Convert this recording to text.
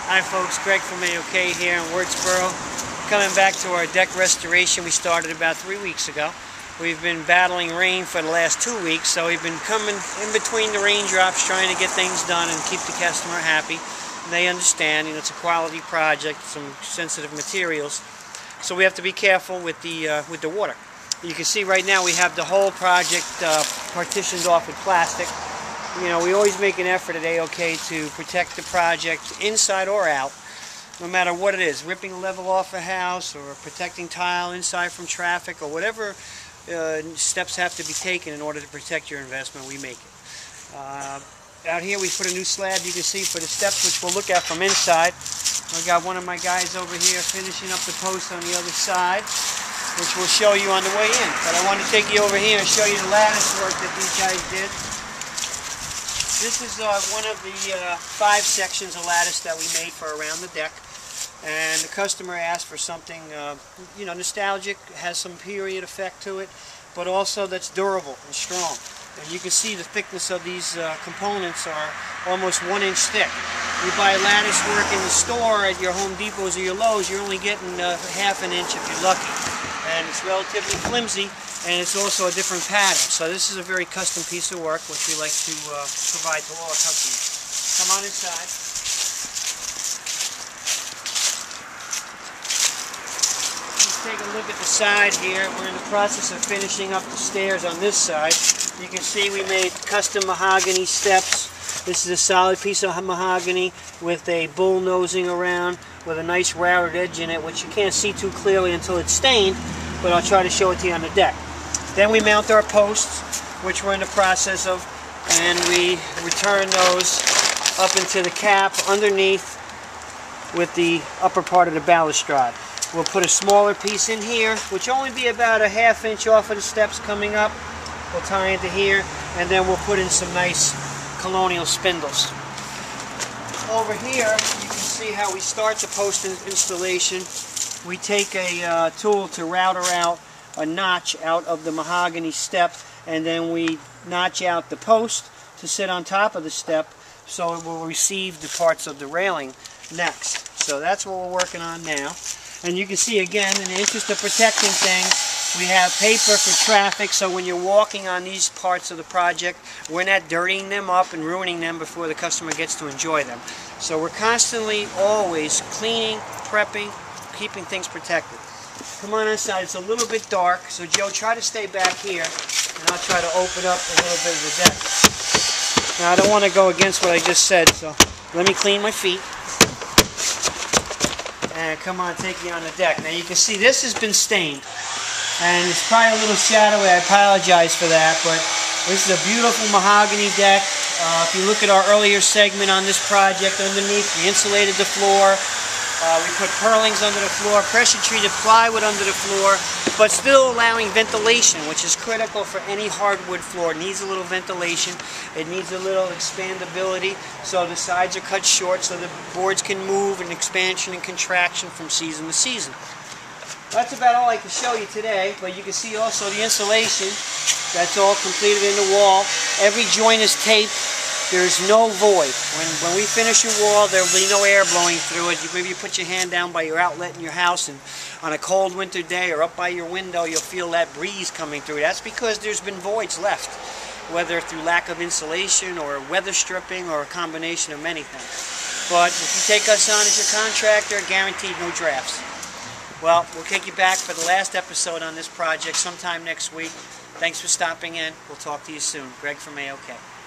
Hi folks, Greg from AOK here in Wurtsboro. Coming back to our deck restoration we started about 3 weeks ago. We've been battling rain for the last 2 weeks, so we've been coming in between the raindrops trying to get things done and keep the customer happy. And they understand, it's a quality project, some sensitive materials, so we have to be careful with the water. You can see right now we have the whole project partitioned off with plastic. We always make an effort at AOK to protect the project inside or out, no matter what it is, ripping a level off a house or protecting tile inside from traffic or whatever steps have to be taken in order to protect your investment, we make it. Out here we put a new slab, you can see, for the steps, which we'll look at from inside. I've got one of my guys over here finishing up the post on the other side, which we'll show you on the way in. But I want to take you over here and show you the lattice work that these guys did. This is one of the 5 sections of lattice that we made for around the deck, and the customer asked for something nostalgic, has some period effect to it, but also that's durable and strong. And you can see the thickness of these components are almost 1 inch thick. You buy lattice work in the store at your Home Depots or your Lowe's, you're only getting ½ an inch if you're lucky, and it's relatively flimsy. And it's also a different pattern. So this is a very custom piece of work which we like to provide to all our customers. Come on inside. Let's take a look at the side here. We're in the process of finishing up the stairs on this side. You can see we made custom mahogany steps. This is a solid piece of mahogany with a bull nosing around with a nice routed edge in it, which you can't see too clearly until it's stained, but I'll try to show it to you on the deck. Then we mount our posts, which we're in the process of, and we return those up into the cap underneath with the upper part of the balustrade. We'll put a smaller piece in here, which will only be about ½ inch off of the steps coming up. We'll tie into here, and then we'll put in some nice colonial spindles. Over here, you can see how we start the post installation. We take a tool to router out a notch out of the mahogany step, and then we notch out the post to sit on top of the step so it will receive the parts of the railing next. So that's what we're working on now. And you can see again, in the interest of protecting things, we have paper for traffic, so when you're walking on these parts of the project, we're not dirtying them up and ruining them before the customer gets to enjoy them. So we're constantly, always cleaning, prepping, keeping things protected. Come on inside. It's a little bit dark, so Joe, try to stay back here, and I'll try to open up a little bit of the deck. Now, I don't want to go against what I just said, so let me clean my feet. And come on, take you on the deck. Now, you can see this has been stained, and it's probably a little shadowy. I apologize for that, but this is a beautiful mahogany deck. If you look at our earlier segment on this project, underneath, we insulated the floor. We put purlings under the floor, pressure-treated plywood under the floor, but still allowing ventilation, which is critical for any hardwood floor. It needs a little ventilation. It needs a little expandability, so the sides are cut short so the boards can move in expansion and contraction from season to season. That's about all I can show you today, but you can see also the insulation. That's all completed in the wall. Every joint is taped. There's no void. When we finish your wall, there will be no air blowing through it. Maybe you put your hand down by your outlet in your house, and on a cold winter day or up by your window, you'll feel that breeze coming through. That's because there's been voids left, whether through lack of insulation or weather stripping or a combination of many things. But if you take us on as your contractor, guaranteed no drafts. Well, we'll take you back for the last episode on this project sometime next week. Thanks for stopping in. We'll talk to you soon. Greg from AOK.